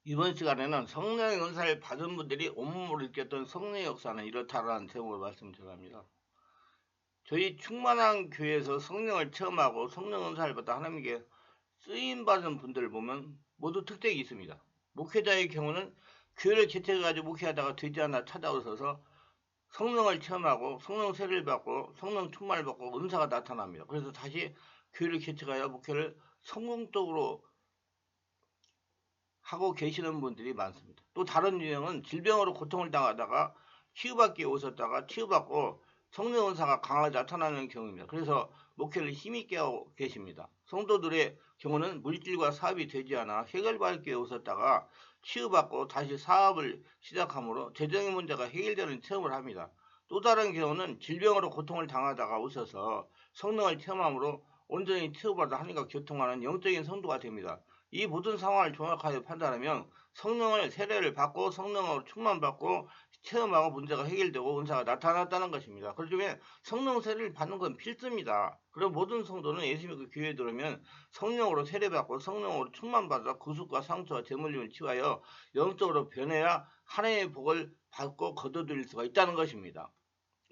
이번 시간에는 성령의 은사를 받은 분들이 온몸으로 느꼈던 성령의 역사는 이렇다라는 제목으로 말씀드립니다. 저희 충만한 교회에서 성령을 체험하고 성령 은사를 받아 하나님께 쓰임받은 분들을 보면 모두 특징이 있습니다. 목회자의 경우는 교회를 개척해가지고 목회하다가 되지 않아 찾아오셔서 성령을 체험하고 성령 세례를 받고 성령 충만을 받고 은사가 나타납니다. 그래서 다시 교회를 개척하여 목회를 성공적으로 하고 계시는 분들이 많습니다. 또 다른 유형은 질병으로 고통을 당하다가 치유받기 오셨다가 치유받고 성령 은사가 강하게 나타나는 경우입니다. 그래서 목회를 힘있게 하고 계십니다. 성도들의 경우는 물질과 사업이 되지 않아 해결받기 오셨다가 치유받고 다시 사업을 시작함으로 재정의 문제가 해결되는 체험을 합니다. 또 다른 경우는 질병으로 고통을 당하다가 오셔서 성령을 체험함으로 온전히 치유받아 하나님과 교통하는 영적인 성도가 됩니다. 이 모든 상황을 정확하게 판단하면 성령을 세례를 받고 성령으로 충만받고 체험하고 문제가 해결되고 은사가 나타났다는 것입니다. 그렇다면 성령 세례를 받는 건 필수입니다. 그럼 모든 성도는 예수 믿고 교회에 들어오면 성령으로 세례받고 성령으로 충만받아 구속과 상처와 재물림을 치유하여 영적으로 변해야 하나님의 복을 받고 거둬들일 수가 있다는 것입니다.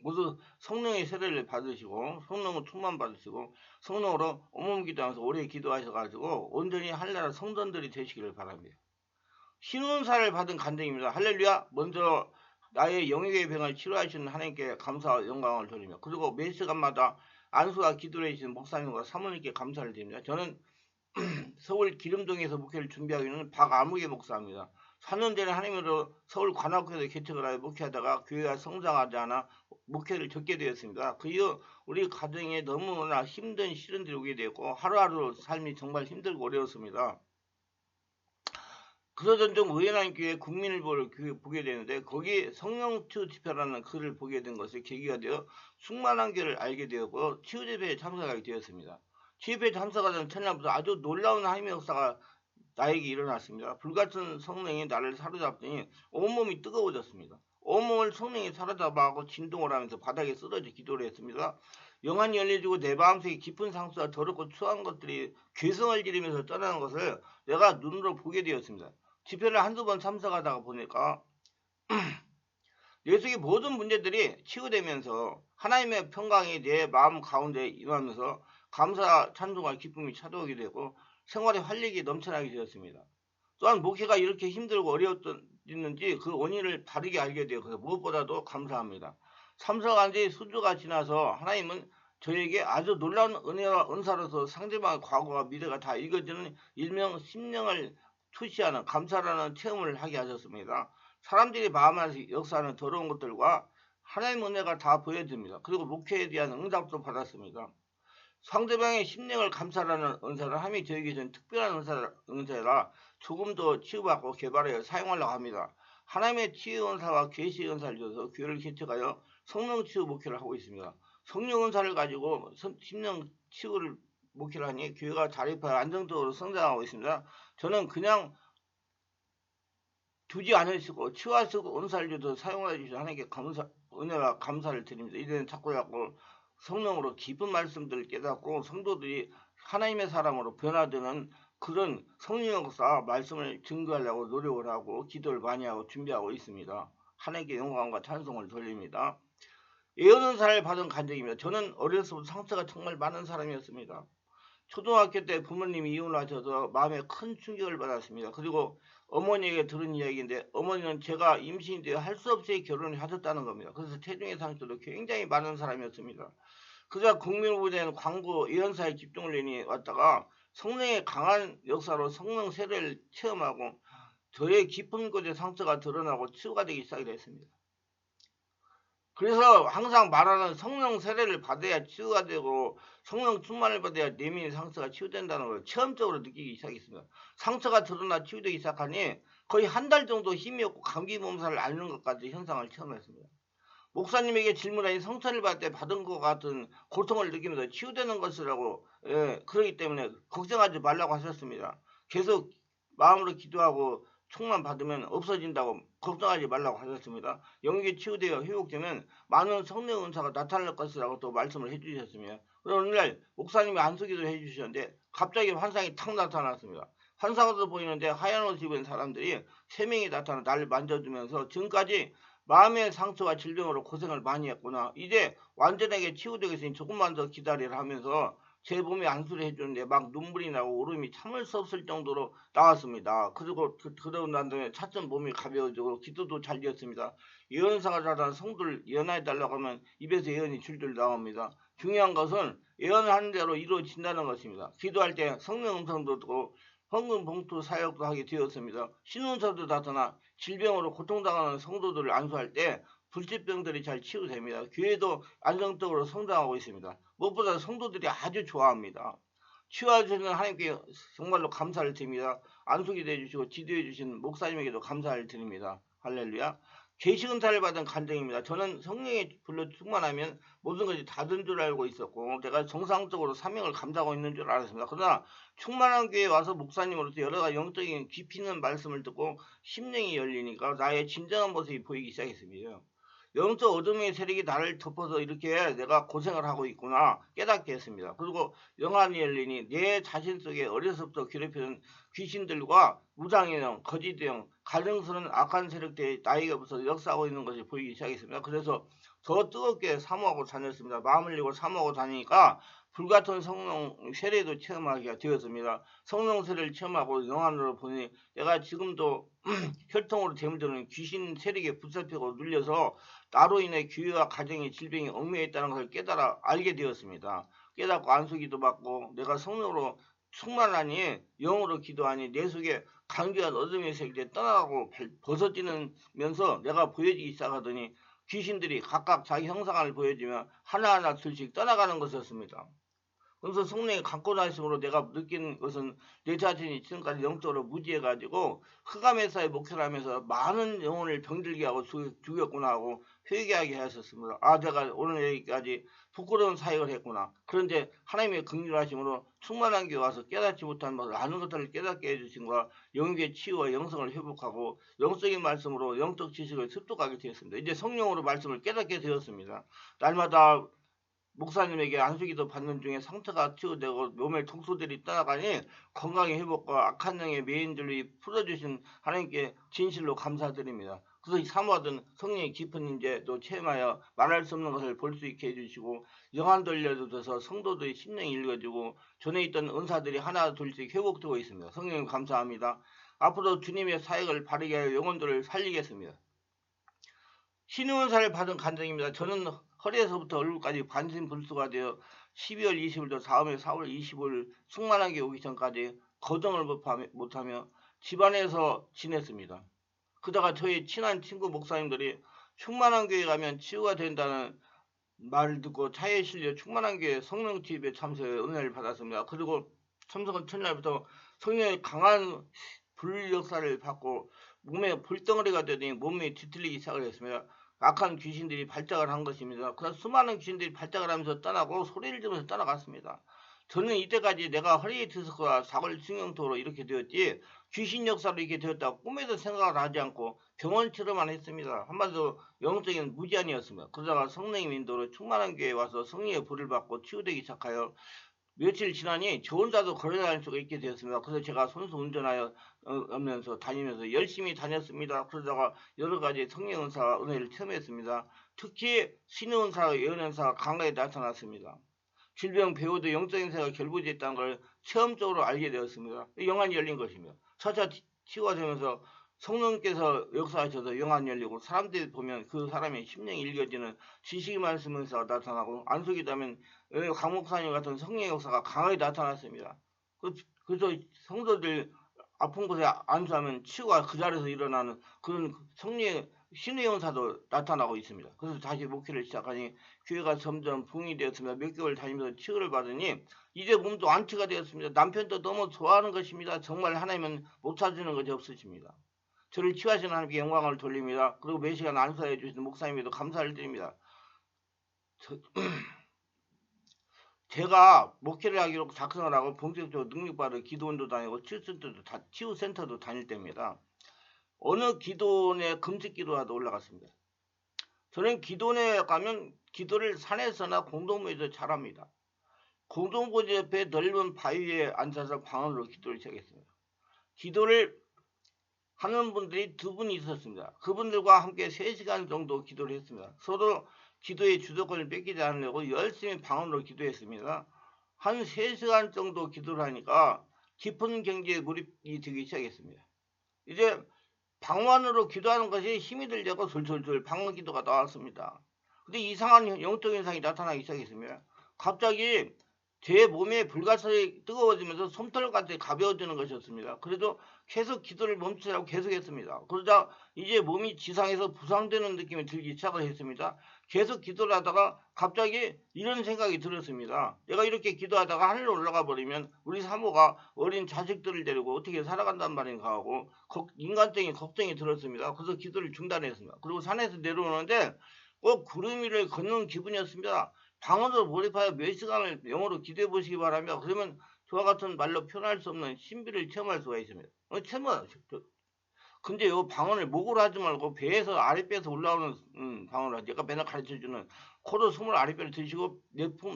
모두 성령의 세례를 받으시고 성령을 충만 받으시고 성령으로 온몸 기도하면서 오래 기도하셔가지고 온전히 하늘나라 성전들이 되시기를 바랍니다. 신운사를 받은 간증입니다. 할렐루야. 먼저 나의 영역의 병을 치료하시는 하나님께 감사와 영광을 드리며 그리고 매 시간마다 안수와 기도를 해주시는 목사님과 사모님께 감사를 드립니다. 저는 서울 기름동에서 목회를 준비하고 있는 박아무개 목사입니다. 4년 전에 하나님으로 서울 관악구에서 개척을 하여 목회하다가 교회가 성장하지 않아 목회를 접게 되었습니다. 그 이후 우리 가정에 너무나 힘든 시련들이 오게 되었고 하루하루 삶이 정말 힘들고 어려웠습니다. 그러던 중 우연한 기회에 국민일보를 보게 되는데 거기 성령치유 집회라는 글을 보게 된 것이 계기가 되어 충만한 교회를 알게 되었고 치유 집회에 참석하게 되었습니다. 치유집회에 참석하던 첫날부터 아주 놀라운 하나님의 역사가 나에게 일어났습니다. 불같은 성령이 나를 사로잡더니 온몸이 뜨거워졌습니다. 온몸을 성령이 사로잡아하고 진동을 하면서 바닥에 쓰러져 기도를 했습니다. 영안이 열려지고 내 마음속에 깊은 상처와 더럽고 추한 것들이 괴성을 지르면서 떠나는 것을 내가 눈으로 보게 되었습니다. 집회를 한두 번 참석하다가 보니까 내 속의 모든 문제들이 치유되면서 하나님의 평강이 내 마음 가운데 임하면서 감사, 찬송과 기쁨이 찾아오게 되고 생활의 활력이 넘쳐나게 되었습니다. 또한 목회가 이렇게 힘들고 어려웠는지 그 원인을 바르게 알게 되어 그래서 무엇보다도 감사합니다. 참석한 지 수주가 지나서 하나님은 저에게 아주 놀라운 은혜와 은사로서 상대방의 과거와 미래가 다 읽어지는 일명 심령을 투시하는 감사라는 체험을 하게 하셨습니다. 사람들이 마음 안에서 역사하는 더러운 것들과 하나님의 은혜가 다 보여집니다. 그리고 목회에 대한 응답도 받았습니다. 상대방의 심령을 감사하는 은사를 함이 저에게 준 특별한 은사라 조금 더 치유받고 개발하여 사용하려고 합니다. 하나님의 치유 은사와 계시 은사를 줘서 교회를 개척하여 성령 치유 목회를 하고 있습니다. 성령 은사를 가지고 심령 치유를 목회를 하니 교회가 자립하여 안정적으로 성장하고 있습니다. 저는 그냥 두지 않으시고 치유하시고 은사를 줘서 사용해 주신 하나님께 은혜와 감사를 드립니다. 이제는 자꾸 성령으로 깊은 말씀들을 깨닫고 성도들이 하나님의 사람으로 변화되는 그런 성령의 역사 말씀을 증거하려고 노력을 하고 기도를 많이 하고 준비하고 있습니다. 하나님께 영광과 찬송을 돌립니다. 예언은사를 받은 간증입니다. 저는 어려서부터 상처가 정말 많은 사람이었습니다. 초등학교 때 부모님이 이혼하셔서 마음에 큰 충격을 받았습니다. 그리고 어머니에게 들은 이야기인데 어머니는 제가 임신이 되어 할 수 없이 결혼을 하셨다는 겁니다. 그래서 체중의 상처도 굉장히 많은 사람이었습니다. 그가 국민후보자는 광고 예언사에 집중을 내니 왔다가 성령의 강한 역사로 성령 세례를 체험하고 저의 깊은 곳에 상처가 드러나고 치유가 되기 시작했습니다. 그래서 항상 말하는 성령 세례를 받아야 치유가 되고 성령 충만을 받아야 내면의 상처가 치유된다는 걸 체험적으로 느끼기 시작했습니다. 상처가 드러나 치유되기 시작하니 거의 한 달 정도 힘이 없고 감기 몸살을 앓는 것까지 현상을 체험했습니다. 목사님에게 질문하니 성찬을 받을 때 받은 것 같은 고통을 느끼면서 치유되는 것이라고 그러기 때문에 걱정하지 말라고 하셨습니다. 계속 마음으로 기도하고 총만 받으면 없어진다고 걱정하지 말라고 하셨습니다. 영역이 치유되어 회복되면 많은 성령 은사가 나타날 것이라고 또 말씀을 해주셨습니다. 그런데 어느 날 목사님이 안수기도를 해주셨는데 갑자기 환상이 탁 나타났습니다. 환상으로 보이는데 하얀 옷을 입은 사람들이 3명이 나타나 나를 만져주면서 지금까지 마음의 상처와 질병으로 고생을 많이 했구나. 이제 완전하게 치유되겠으니 조금만 더 기다리라 하면서 제 몸에 안수를 해주는데 막 눈물이 나고 울음이 참을 수 없을 정도로 나왔습니다. 그리고 그러고 난 다음에 차츰 몸이 가벼워지고 기도도 잘 되었습니다. 예언사가 자란 성도를 예언해달라고 하면 입에서 예언이 줄줄 나옵니다. 중요한 것은 예언하는 대로 이루어진다는 것입니다. 기도할 때 성령 음성도 듣고 헌금 봉투 사역도 하게 되었습니다. 신운사도 나타나 질병으로 고통당하는 성도들을 안수할 때 불치병들이 잘 치유됩니다. 교회도 안정적으로 성장하고 있습니다. 무엇보다 성도들이 아주 좋아합니다. 치유하시는 하나님께 정말로 감사를 드립니다. 안수기도 해주시고 지도해 주신 목사님에게도 감사를 드립니다. 할렐루야. 계시은사를 받은 간증입니다. 저는 성령의 불로 충만하면 모든 것이 다 된 줄 알고 있었고 내가 정상적으로 사명을 감당하고 있는 줄 알았습니다. 그러나 충만한 교회에 와서 목사님으로서 여러 가지 영적인 깊이 있는 말씀을 듣고 심령이 열리니까 나의 진정한 모습이 보이기 시작했습니다. 영적 어둠의 세력이 나를 덮어서 이렇게 내가 고생을 하고 있구나 깨닫게 했습니다. 그리고 영안이 열리니 내 자신 속에 어려서부터 괴롭히는 귀신들과 무당의 영, 거짓의 영, 가증스러운 악한 세력들이 나에게부터 역사하고 있는 것이 보이기 시작했습니다. 그래서 더 뜨겁게 사모하고 다녔습니다. 마음을 열고 사모하고 다니니까 불같은 성령 세례도 체험하게 되었습니다. 성령 세례를 체험하고 영안으로 보니 내가 지금도 혈통으로 대물드는 귀신 세력에 붙잡히고 눌려서 나로 인해 교회와 가정의 질병이 얽매였다는 것을 깨달아 알게 되었습니다. 깨닫고 안수기도 받고 내가 성령으로 충만하니 영으로 기도하니 내 속에 강조한 어둠의 세력이 떠나가고 벗어지면서 내가 보여지기 시작하더니 귀신들이 각각 자기 형상을 보여주며 하나하나 둘씩 떠나가는 것이었습니다. 그래서 성령이 갖고 나심으로 내가 느낀 것은 내 자신이 지금까지 영적으로 무지해가지고 흑암의 목회를 하면서 많은 영혼을 병들게 하고 죽였구나 하고 회개하게 하셨습니다. 아, 내가 오늘 여기까지 부끄러운 사역을 했구나. 그런데 하나님의 긍휼하심으로 충만한 교회 와서 깨닫지 못한 많은 것들을 깨닫게 해주신 것과 영육의 치유와 영성을 회복하고 영적인 말씀으로 영적 지식을 습득하게 되었습니다. 이제 성령으로 말씀을 깨닫게 되었습니다. 날마다 목사님에게 안수기도 받는 중에 상처가 치유되고 몸의 독소들이 떠나가니 건강의 회복과 악한 영의 매인들이 풀어주신 하나님께 진실로 감사드립니다. 그래서 사모하던 성령의 깊은 인재도 체험하여 말할 수 없는 것을 볼 수 있게 해주시고 영안도 열려줘서 성도들의 심령이 읽어지고 전에 있던 은사들이 하나 둘씩 회복되고 있습니다. 성령님 감사합니다. 앞으로 주님의 사역을 바르게 하여 영혼들을 살리겠습니다. 신의원사를 받은 간증입니다. 저는 허리에서부터 얼굴까지 반신불수가 되어 12월 20일도 다음에 4월 25일 충만하게 오기 전까지 거동을 못하며 집안에서 지냈습니다. 그러다가 저희 친한 친구 목사님들이 충만한 교회 가면 치유가 된다는 말을 듣고 차에 실려 충만한 교회 성령 집에 참석해 은혜를 받았습니다. 그리고 참석한 첫날부터 성령의 강한 불 역사를 받고 몸에 불덩어리가 되더니 몸이 뒤틀리기 시작을 했습니다. 악한 귀신들이 발작을 한 것입니다. 그래서 수많은 귀신들이 발작을 하면서 떠나고 소리를 지르면서 떠나갔습니다. 저는 이때까지 내가 허리에 디스크와 사골신경통으로 이렇게 되었지 귀신 역사로 이렇게 되었다고 꿈에도 생각을 하지 않고 병원 치료만 했습니다. 한마디로 영적인 무지한이었습니다. 그러다가 성령의 인도로 충만한 교회에 와서 성령의 불을 받고 치유되기 시작하여 며칠 지나니 저 혼자도 걸어다닐 수가 있게 되었습니다. 그래서 제가 손수 운전하여 면서 다니면서 열심히 다녔습니다. 그러다가 여러 가지 성령 은사와 은혜를 체험했습니다. 특히 신의 은사와 예언 은사가 강하게 나타났습니다. 질병 배우도 영적인 세가 결부됐다는 걸 체험적으로 알게 되었습니다. 영안이 열린 것입니다. 차차 치유가 되면서 성령께서 역사하셔서 영안이 열리고 사람들이 보면 그 사람의 심령이 읽어지는 지식이 말씀에서 나타나고 안수기도 하면 강목사님 같은 성령의 역사가 강하게 나타났습니다. 그래서 성도들 아픈 곳에 안수하면 치유가 그 자리에서 일어나는 그런 성령의 신의 영사도 나타나고 있습니다. 그래서 다시 목회를 시작하니 교회가 점점 붕이 되었습니다. 몇 개월 다니면서 치유를 받으니 이제 몸도 안치가 되었습니다. 남편도 너무 좋아하는 것입니다. 정말 하나님은 못 찾으는 것이 없으십니다. 저를 치유하시는 하나님께 영광을 돌립니다. 그리고 매 시간 안수해 주시는 목사님에도 감사를 드립니다. 제가 목회를 하기로 작성을 하고 본격적으로 능력받을 기도원도 다니고 치유센터도 다닐 때입니다. 어느 기도원에 금식 기도라도 올라갔습니다. 저는 기도원에 가면 기도를 산에서나 공동모에서 잘합니다. 공동모지 옆에 넓은 바위에 앉아서 방언으로 기도를 시작했습니다. 기도를 하는 분들이 두 분이 있었습니다. 그분들과 함께 3시간 정도 기도를 했습니다. 서로 기도의 주도권을 뺏기지 않으려고 열심히 방언으로 기도했습니다. 한 3시간 정도 기도를 하니까 깊은 경지에 몰입이 되기 시작했습니다. 이제 방언으로 기도하는 것이 힘이 들려고 솔솔솔 방언 기도가 나왔습니다. 근데 이상한 영적 현상이 나타나기 시작했습니다. 갑자기 제 몸에 불가사리 뜨거워지면서 솜털같이 가벼워지는 것이었습니다. 그래도 계속 기도를 멈추라고 계속했습니다. 그러자 이제 몸이 지상에서 부상되는 느낌이 들기 시작을 했습니다. 계속 기도를 하다가 갑자기 이런 생각이 들었습니다. 내가 이렇게 기도하다가 하늘로 올라가 버리면 우리 사모가 어린 자식들을 데리고 어떻게 살아간단 말인가 하고 인간적인 걱정이 들었습니다. 그래서 기도를 중단했습니다. 그리고 산에서 내려오는데 꼭 구름 위를 걷는 기분이었습니다. 방언으로 몰입하여 몇 시간을 영어로 기도해 보시기 바라며, 그러면 저와 같은 말로 표현할 수 없는 신비를 체험할 수가 있습니다. 근데 요 방언을 목으로 하지 말고 배에서 아랫배에서 올라오는 방언을 하지. 내가 맨날 가르쳐주는 코로 숨을 아랫배로 드시고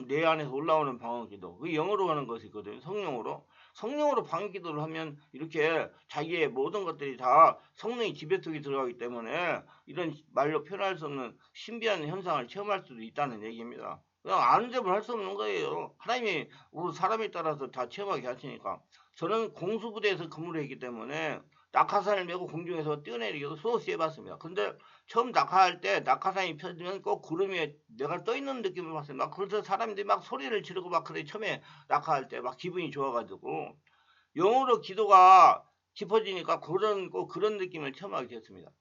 내 안에서 올라오는 방언 기도. 그게 영어로 하는 것이거든요. 성령으로. 성령으로 방언 기도를 하면 이렇게 자기의 모든 것들이 다 성령의 지배 속에 들어가기 때문에 이런 말로 표현할 수 없는 신비한 현상을 체험할 수도 있다는 얘기입니다. 그냥 아는 점을 할 수 없는 거예요. 하나님이 우리 사람에 따라서 다 체험하게 하시니까. 저는 공수부대에서 근무를 했기 때문에 낙하산을 메고 공중에서 뛰어내리기도 수없이 해봤습니다. 근데 처음 낙하할 때 낙하산이 펴지면 꼭 구름 위에 내가 떠있는 느낌을 받습니다. 막 그래서 사람들이 막 소리를 지르고 막 그래. 처음에 낙하할 때 막 기분이 좋아가지고 영어로 기도가 깊어지니까 꼭 그런 느낌을 체험하게 됐습니다.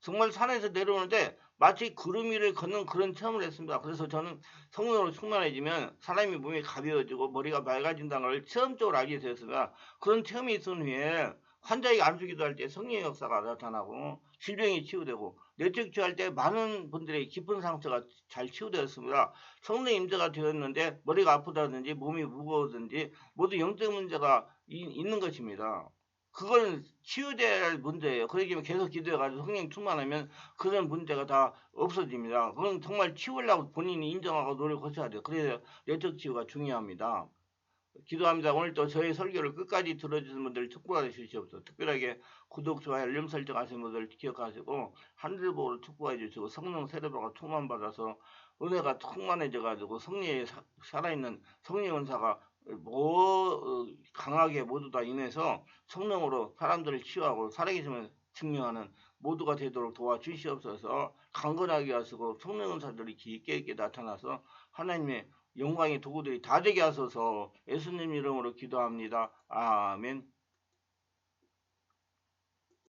정말 산에서 내려오는데 마치 구름 위를 걷는 그런 체험을 했습니다. 그래서 저는 성령으로 충만해지면 사람의 몸이 가벼워지고 머리가 맑아진다는 걸 체험적으로 알게 되었습니다. 그런 체험이 있은 후에 환자에게 안수기도 할 때 성령의 역사가 나타나고 질병이 치유되고 내적 치유할 때 많은 분들의 깊은 상처가 잘 치유되었습니다. 성령 임재가 되었는데 머리가 아프다든지 몸이 무거워든지 모두 영적 문제가 있는 것입니다. 그건 치유될 문제예요. 그러기 계속 기도해가지고 성령 충만하면 그런 문제가 다 없어집니다. 그건 정말 치우려고 본인이 인정하고 노력하셔야 돼요. 그래서 내적 치유가 중요합니다. 기도합니다. 오늘도 저희 설교를 끝까지 들어주신 분들 축복해 주시옵소서. 특별하게 구독, 좋아요, 알림 설정하신 분들 기억하시고 하늘보로 축복해 주시고 성령 세례받아 충만받아서 은혜가 충만해져가지고 성령에 살아있는 성령 은사가 강하게 모두 다 임해서 성령으로 사람들을 치유하고 살아계시면 증명하는 모두가 되도록 도와주시옵소서. 강건하게 하시고 성령 은사들이 깊게 있게 나타나서 하나님의 영광의 도구들이 다 되게 하소서. 예수님 이름으로 기도합니다. 아멘.